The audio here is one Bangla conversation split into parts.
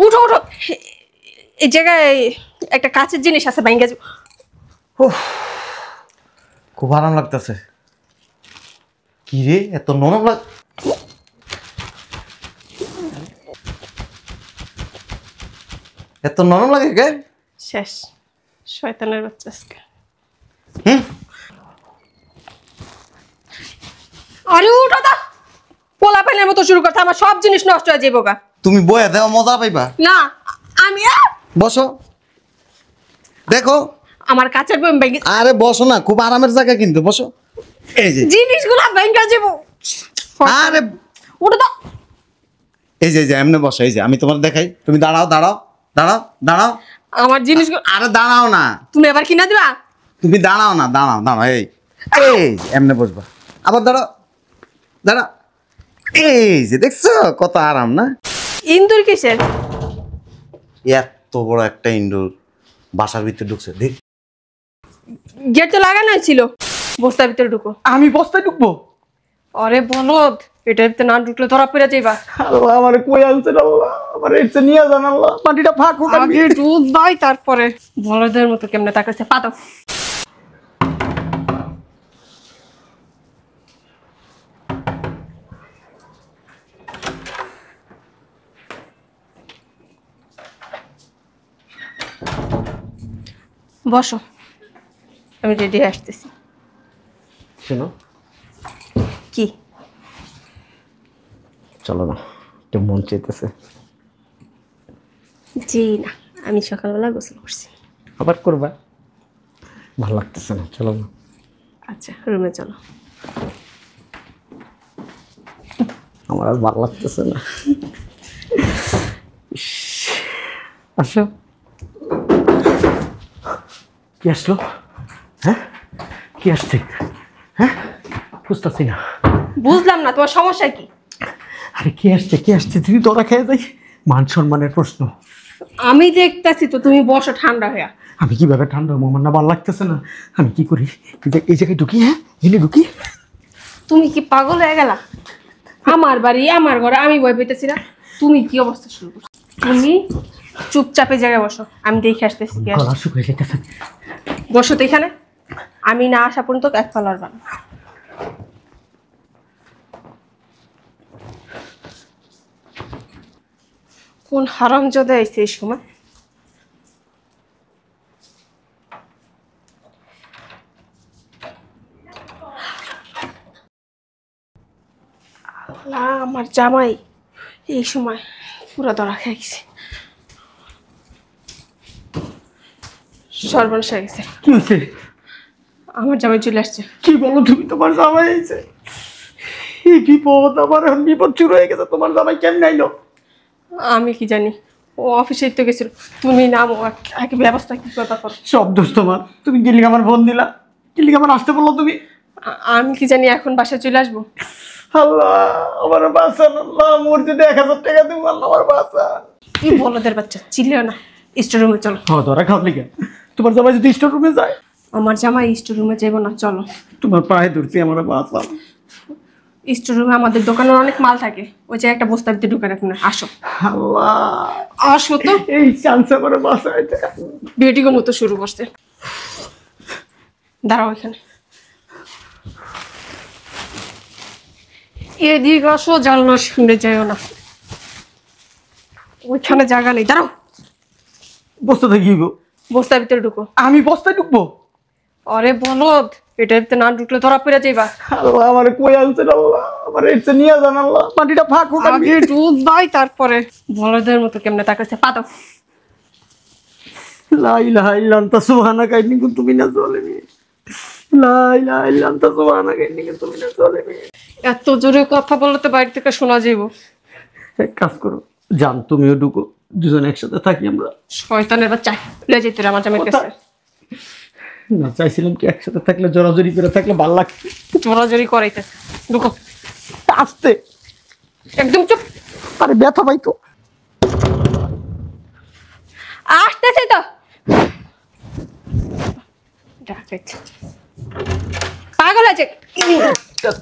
উঠো উঠো, এই জায়গায় একটা কাঁচের জিনিস আছে, ভাঙ্গা যাবে। খুব আরাম লাগতেছে। কি রে এত নরম লাগ, এত নরম লাগে কে? শেষ, শয়তানের বাচ্চা আজকে। আরে উঠো তো, পোলা পানের মতো শুরু করতে, আমার সব জিনিস নষ্ট হয়ে যাবো গা। তুমি বয়ে দেওয়া মজা পাইবা না, আমি বসো দেখো আমার কাঁচের বই ভেঙে। আরে বসো না, খুব আরামের জায়গা কিন্তু, বসো। এই যে জিনিসগুলো ভেঙে যাবো। আরে উঠো তো। এই যে এমনি বসো, এই যে আমি তোমার দেখাই, তুমি দাঁড়াও দাঁড়াও দাঁড়াও দাঁড়াও। আমার জিনিসগুলো আরে দাঁড়াও না, তুমি এবার কিনা দিবা। তুমি দাঁড়াও না, দাঁড়াও দাঁড়াও, এই এই এমনি বসবা, আবার দাঁড়াও দাঁড়াও। এই যে দেখছো কত আরাম না? ইন্দুর কিসের? এত বড় একটা ইনডোর বাসার ভিতরে ঢুকছে, দেখ। গেট তো লাগানো ছিল, বস্তার ভিতরে ঢুকো। আমি বস্তায় ঢুকবো? আরে বলদ, এটার ভিতরে না ঢুকলে ধরা পড়ে যাইবা। আল্লাহ আমারে কই আনছেন, আল্লাহ আমার এটা নিয়ে যান, আল্লাহ মাটিটা ফাঁক হোক। আগে দুধ দাই, তারপরে বলদের মতো কেমনে তাকাচ্ছে। পাতো বসো, আমি রেডি আসতেছি। শোনো, কি? চলো না, একটু মন চাইতেছে। জি না, আমি সকালবেলা গোসল করছি। আবার করবা? ভালো লাগতেছে না, চলো না। আচ্ছা, রুমে চলো। আমার আর ভালো লাগতেছে না। আসো। কি আসলো? হ্যাঁ কি আসছে? হ্যাঁ বুঝতেছি না। বুঝলাম না, তোমার সমস্যা কি? আরে কি আসছে কি আসছে, তুমি তোরা খেয়ে যাই। মান সম্মানের প্রশ্ন। আমি দেখতেছি তো, তুমি বসো ঠান্ডা হয়ে। আমি কিভাবে ঠান্ডা হবো? আমার না ভালো লাগতেছে না। আমি কি করি, এই জায়গায় ঢুকি? হ্যাঁ এনে ঢুকি? তুমি কি পাগল হয়ে গেলা? আমার বাড়ি, আমার ঘরে, আমি ভয় পেতেছি না। তুমি কি অবস্থা শুরু করছো? তুমি চুপচাপে জায়গায় বসো, আমি দেখে আসতেছি। গলা শুকিয়ে যেতেছে। বসো তো এখানে, আমি না আসা পর্যন্ত এক পা লড়বা না। কোন হারামজাদা আইছে এই সময়? আল্লাহ, আমার জামাই এই সময় পুরা ধরা খেয়ে গেছে। সর্বনাশ হয়ে গেছে। কি হয়েছে? আমার জামাই চলে আসছে। কি বলো তুমি? তোমার জামাই আইছে? এই বিপদ, আমার এখন বিপদ শুরু হয়ে গেছে। তোমার জামাই কেমন আইলো? আমি কি জানি, ও অফিসে তো গেছিল। তুমি নামো, আগে ব্যবস্থা কি কথা করো। সব দোষ তোমার। তুমি গেলি আমার ফোন দিলা, গেলি আমার আসতে বললো তুমি। আমি কি জানি এখন বাসায় চলে আসবো। আল্লাহ আমার বাঁচান, আল্লাহ মসজিদে 1000 টাকা দিব, আল্লাহ আমার বাঁচান। কি বলদের বাচ্চা, চিল্লিও না। স্টোর রুমে চলো। হ্যাঁ ধরা খাও লিখে। তোমার জামাই যদি স্টোর রুমে যায়? আমার জামাই স্টোর রুমে যাবো না, চলো। তোমার পায়ে ধরছি, আমার বাঁচান। স্টোর রুমে আমাদের দোকানের অনেক মাল থাকে, ওই যে একটা বস্তার ভিতরে ঢুকে রাখুন। আসো। আল্লাহ আসো তো। এই চান্স আমার বাঁচাইতে। বেটিগো মতো শুরু করছে। দাঁড়াও এখানে। এদিকে আসো, জানলা শুনে যাইও না, ওইখানে জায়গা নেই। দাঁড়াও। বস্তাতে কি গো? বস্তার ভিতরে ঢুকো। আমি বস্তায় ঢুকবো? আরে বলদ, এটার ভিতরে না ঢুকলে ধরা পড়ে যাইবা। আল্লাহ আমার কই আনছেন, আল্লাহ আমার এটা নিয়ে যান, আল্লাহ মাটিটা ফাঁক হোক। আগে দুধ দাই, তারপরে বলদের মতো কেমনে তাকাচ্ছে। পাতো। লা ইলাহা ইল্লা আনতা সুবহানাকা ইন্নী কুনতু মিনাজ জালিমিন। লা ইলাহা ইল্লা আনতা সুবহানাকা ইন্নী কুনতু মিনাজ জালিমিন। এত জোরে কথা বলতে বাইরে থেকে শোনা যাইব। এক কাজ করো, জান তুমিও ঢুকো, দুজন একসাথে থাকি আমরা। শয়তানের বাচ্চা, লে যেতে রে আমার জামাইয়ের কাছে। না চাইছিলাম কি একসাথে থাকলে, জোরাজোরি করে থাকলে ভালো লাগছে। জোরাজোরি করাইতেছে। ঢুকো। আস্তে, একদম চুপ। আরে ব্যথা পাই তো। আসতেছে তো। ডাকাইছে, পাগল আছে।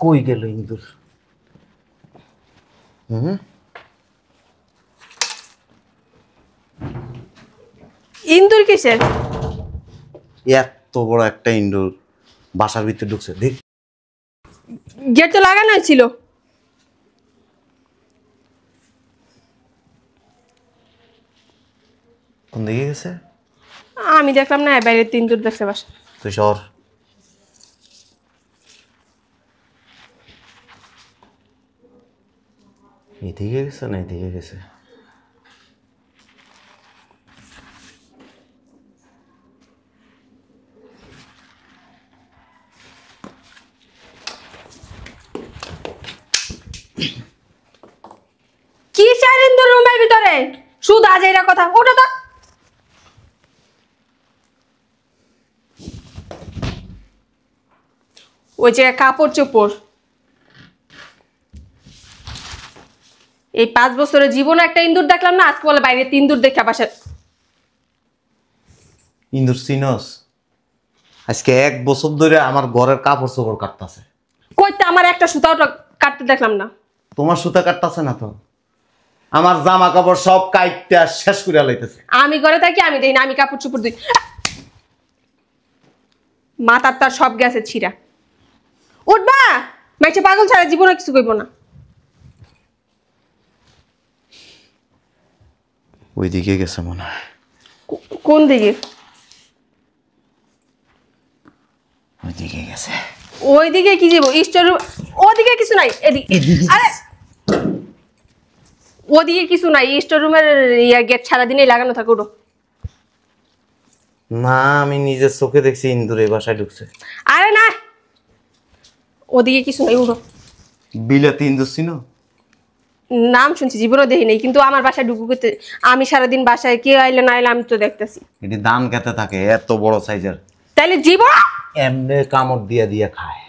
কই গেল ইন্দুর? হুম, ইন্দুর কিসের? এত বড় একটা ইন্দুর বাসার ভিতরে ঢুকছে, দেখ। গেট তো লাগানো ছিল। কোন দিকে গেছে? আমি দেখলাম না, বাইরে ইন্দুর দেখছে বাসা। তুই সর। এদিকে গেছে না এদিকে গেছে? কিসের ইন্দুর রুমের ভিতরে? শুধু আজ এরা কথা, ওটা তো ওই যে কাপড় চোপড়। এই 5 বছরের জীবনে একটা ইন্দুর দেখলাম না, আজকে বলে বাইরে ইন্দুর দেখা বাসা। ইন্দুর সিনস আজকে 1 বছর ধরে আমার ঘরের কাপড় চোপড় কাটতাছে। কইতে আমার একটা সুতাও কাটতে দেখলাম না। তোমার সুতা কাটতাছে না তো? আমার জামা কাপড় সব কাইটটা শেষ করে লাইতেছে। আমি ঘরে থাকি, আমি দেখি না, আমি কাপড় চোপড় দিই। মাথার তার সব গেছে ছিঁড়া। উঠবা, মাইছে পাগল ছাড়া জীবনে কিছু কইব না। ওইদিকে গেছে মনে হয়। কোন দিকে? ওইদিকে গেছে। ওইদিকে কি যাবো? স্টোর ওদিকে কিছু নাই, এদিকে। আরে ওদিকে কিছু নাই, স্টোর রুমের গেট সারাদিনই লাগানো থাকে। ওটো না, আমি নিজের চোখে দেখছি ইন্দুর এই বাসায় ঢুকছে। আরে না, ওদিকে কিছু নাই। উঠো। বিলাতি ইন্দুর চিনো? নাম শুনছি, জীবনও দেখি নাই, কিন্তু আমার বাসায় ঢুকু করতে আমি সারাদিন বাসায় কে আইলে না আইলে আমি তো দেখতেছি। এটি ধান খেতে থাকে এত বড় সাইজের। তাইলে জীবন এমনি কামড় দিয়া দিয়া খায়।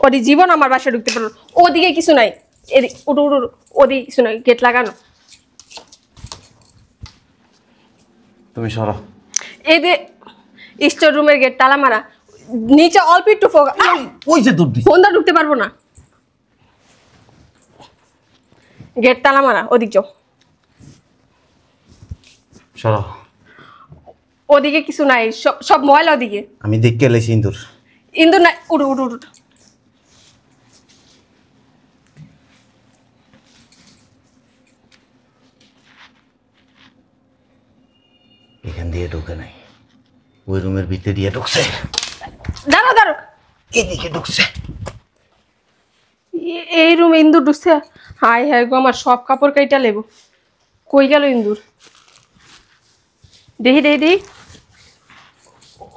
ওদি জীবন আমার বাসায় ঢুকতে পারো। ওদিকে কিছু নাই, এদিকে উঠো উঠো উঠো। ওদিকে কিছু নাই, গেট লাগানো। তুমি সরো। এদের স্টোর রুমের গেট তালা মারা, নিচে অল্প একটু ওই যে দূর দিছে। ফোনটা ঢুকতে পারবো না। গেট তালা মারা, ওদিক যাও। সরো। ওদিকে কিছু নাই, সব সব ময়লা ওদিকে। আমি দেখতে এলাইছি ইন্দুর। ইন্দুর নাই, উঠো উঠো উঠো। এখান দিয়ে ঢুকে নাই, ওই রুমের ভিতরে দিয়ে ঢুকছে। দাঁড়াও দাঁড়াও, এদিকে ঢুকছে। এই রুমে ইন্দুর ঢুকছে। হাই হাই গো, আমার সব কাপড় কাইটা লেবো। কই গেল ইন্দুর? দেখি দেখি দেখি,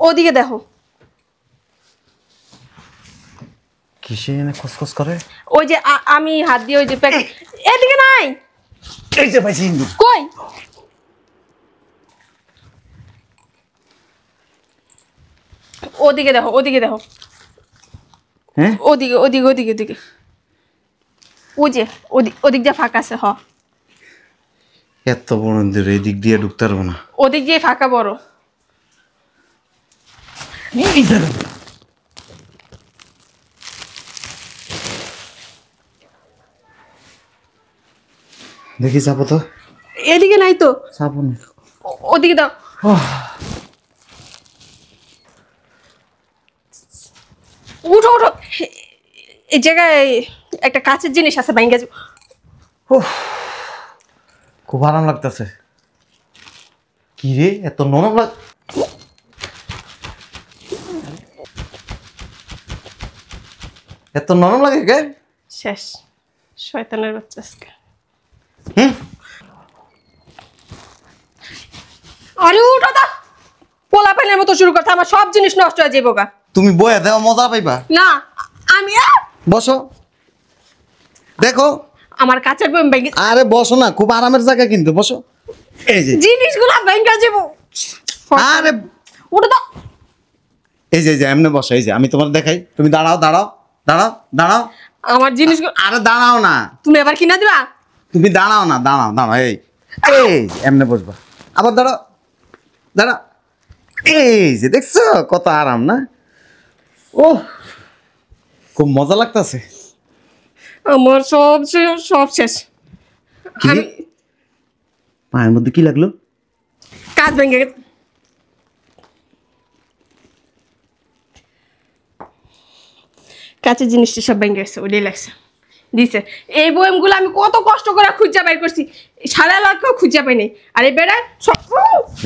ওদিকে দেখো। কিসে এনে খসখস করে? ওই যে আমি হাত দিয়ে ওই যে এদিকে নাই। এই যে পাইছি ইন্দুর। কই? ওদিকে দেখো, ওদিকে দেখো। হ্যাঁ, ওদিকে ওদিকে ওদিকে ওদিকে, ওই যে ওদিক দিয়ে ফাঁকা আছে। হ, এত বড় ইন্দুর এই দিক দিয়ে ঢুকতে পারবো না। ওদিক দিয়ে ফাঁকা বড়। দেখি চাপো তো। এদিকে নাই তো, চাপো না। ওদিকে দাও। উঠো উঠো, এই জায়গায় একটা কাঁচের জিনিস আছে, ভাঙ্গা যাবে। খুব আরাম লাগতেছে। কি রে, এত নরম লাগ, এত নরম লাগে কে? শেষ, শয়তানের বাচ্চা আজকে। আরে উঠো তো, পোলা পানের মতো শুরু করতে, আমার সব জিনিস নষ্ট হয়ে যাবো গা। তুমি বয়ে দেওয়া মজা পাইবা। না, আমি বসো, দেখো। আমার কাঁচের বই ভেঙে, আরে বসো না, খুব আরামের জায়গা কিন্তু, বসো। এই যে জিনিসগুলো ভেঙে যাবো। আরে উঠো তো। এই যে এমনি বসো, এই যে আমি তোমার দেখাই, তুমি দাঁড়াও দাঁড়াও দাঁড়াও দাঁড়াও। আমার জিনিসগুলো আরে দাঁড়াও না, তুমি এবার কিনা দিবা। তুমি দাঁড়াও না, দাঁড়াও দাঁড়াও। এই এই এমনি বসবা, আবার দাঁড়াও দাঁড়াও। এই যে দেখছো কত আরাম না? ও খুব মজা লাগতেছে। আমার সব সব শেষ। কি? আমি পায়ের মধ্যে কি লাগলো? কাজ ভেঙে গেছে। কাছের জিনিসটা সব ভেঙে গেছে, ওটাই লাগছে দিছে। এই বইমগুলো আমি কত কষ্ট করে খুঁজা বাইর করছি, সারা এলাকাও খুঁজা পাইনি। আর এই বেড়া সব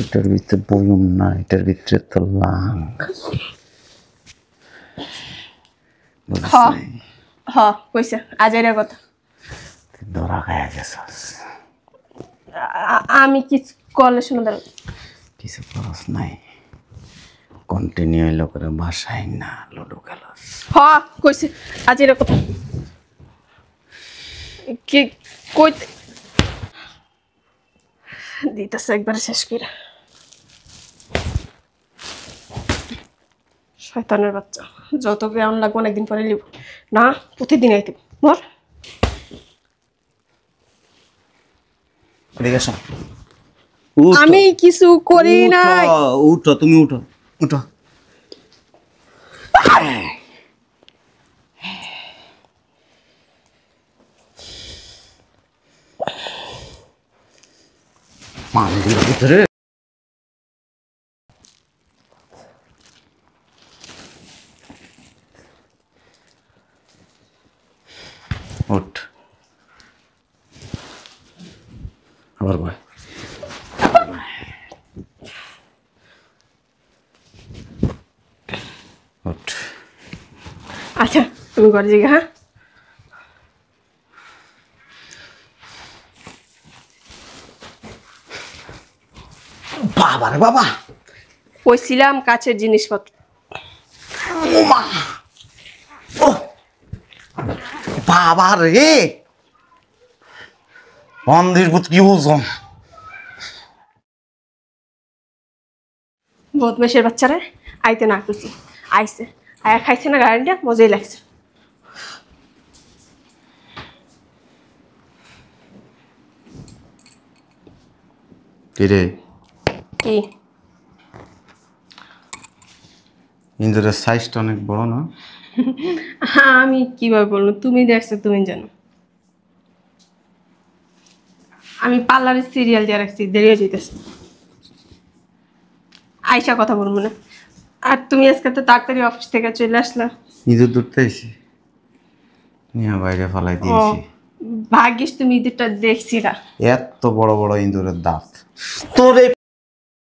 এটার ভিতরে বয়ম না, এটার ভিতরে তো লাং। হ হ কইছে আজ এর কথা। ধরা খায়া গেছস। আমি কিছু করলে শুনে দাঁড়ো। কিছু খরচ নাই, কন্টিনিউ এলো করে বাসায় না লুডো খেলস। হ কইছে আজ এর কথা। কি কইতে দিতেছে একবার শেষ করে। শয়তানের বাচ্চা, যত জ্ঞান লাগবে অনেকদিন পরে লিব না, প্রতিদিন আইতে মর। এদিকে আসো। আমি কিছু করি নাই। উঠো, তুমি উঠো, উঠো। মান্দির ভিতরে উঠ, আবার বয়। উঠ। আচ্ছা তুমি ঘরে জিগা। হ্যাঁ বাবা রে বাবা, কইছিলাম কাছের জিনিসপত্র। ও মা, ও বাবা রে, মন্দির ভূত কি ওজন। বদমেশের বাচ্চারা আইতে না কইছি, আইছে আয়া খাইছে না, গাড়িটা মজাই লাগছে। কিরে, কি ইন্দুরের সাইজটা অনেক বড় না? আমি কিভাবে বলবো, তুমি দেখছো তুমি জানো। আমি পার্লারের সিরিয়াল দিয়ে রাখছি, দেরি হয়ে যেতেছে। আইসা কথা বলবো না। আর তুমি আজকে তো তাড়াতাড়ি অফিস থেকে চলে আসলা। ইঁদুর ধরতে আইছি, নিয়ে বাইরে ফেলাই ও দিয়েছি। ভাগ্যিস তুমি দুটা দেখছি না। এত বড় বড় ইঁদুরের দাঁত, তোরে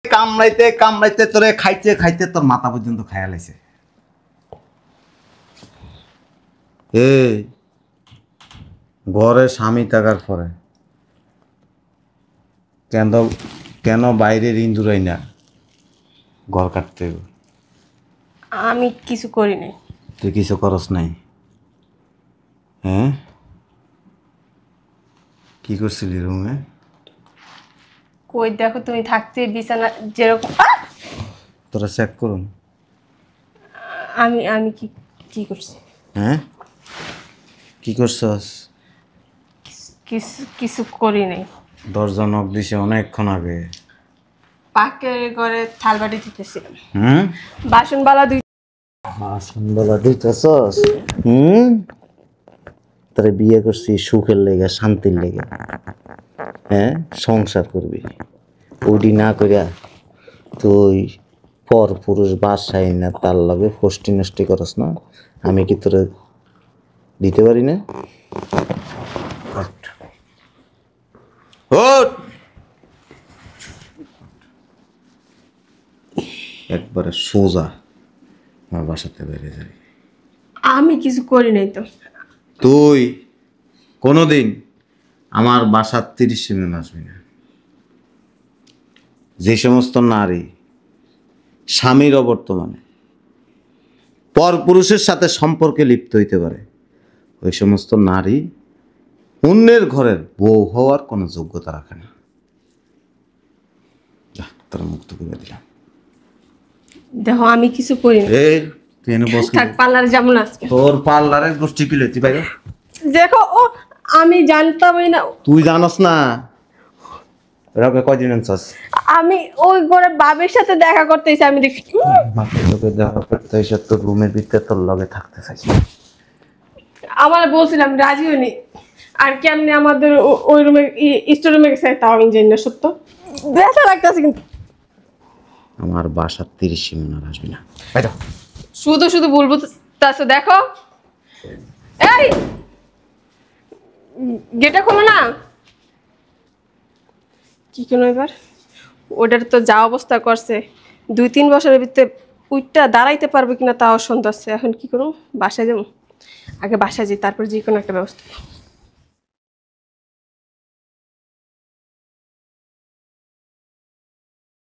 কামড়াইতে কামড়াইতে তোরে খাইতে খাইতে তোর মাথা পর্যন্ত খায়া লাইছে। এই ঘরে স্বামী থাকার পরে কেন কেন বাইরের ইঁদুরাই না ঘর কাটতে হবে? আমি কিছু করি নাই। তুই কিছু করস নাই? হ্যাঁ, কি করছিলি রুমে? কই দেখো তুমি থাকতে বিছানা যেরকম তোরা চেক করুন। আমি আমি কি কি করছি? হ্যাঁ, কি করছস? কিছু কিছু করি নাই। দরজা নক দিছে অনেকক্ষণ আগে। পাকের ঘরে থালবাটি দিতেছিলাম, হুম, বাসনবালা দুই। বাসনবেলা দিতেছস? তোরে বিয়ে করছি সুখের লেগে, শান্তির লেগে। হ্যাঁ, সংসার করবি, ওডি না করিয়া তুই পর পুরুষ বাসায় না তার লগে ফষ্টি নষ্টি করস না? আমি কি তোরে দিতে পারি না? একবারে সোজা আমার বাসাতে বেরিয়ে যাবি। আমি কিছু করি নাই তো। তুই কোনোদিন আমার বাসার 30 মিনিট আসবি না। যে সমস্ত নারী স্বামীর অবর্তমানে পরপুরুষের সাথে সম্পর্কে লিপ্ত হইতে পারে, ওই সমস্ত নারী অন্যের ঘরের বউ হওয়ার কোনো যোগ্যতা রাখে না। তারা মুক্ত করে দিলাম। দেখো আমি কিছু করি নাই। এই তুই এনে বস। থাক পার্লারে যাবো না আজকে। তোর পার্লারের গোষ্ঠী কি লইতি ভাই? দেখো ও আমি জানতামই না। তুই জানস না এরকম কয়দিন আনছস? আমি ওই ঘরে বাবির সাথে দেখা করতে এসে আমি দেখি মাকে তোকে দেখা করতে এসে তোর রুমের ভিতরে তোর লগে থাকতে চাইছি। আমার বলছিলাম রাজি হইনি। আর কেমনে আমাদের ওই রুমে স্টোর রুমে গেছে তাও আমি জানি না সত্য। ব্যথা লাগতেছে কিন্তু। আমার বাসার 30 সীমানার আসবি না, বাইরে হ। শুধু শুধু বলবো তাছো দেখো। এই গেটটা খোলো না। কি কেন এবার ওটার তো যা অবস্থা করছে 2-3 বছরের ভিতরে উইটটা দাঁড়াইতে পারবে কিনা তাও সন্দেহ আছে। এখন কি করুম? বাসায় যাবো, আগে বাসায় যাই, তারপর যে কোনো একটা ব্যবস্থা।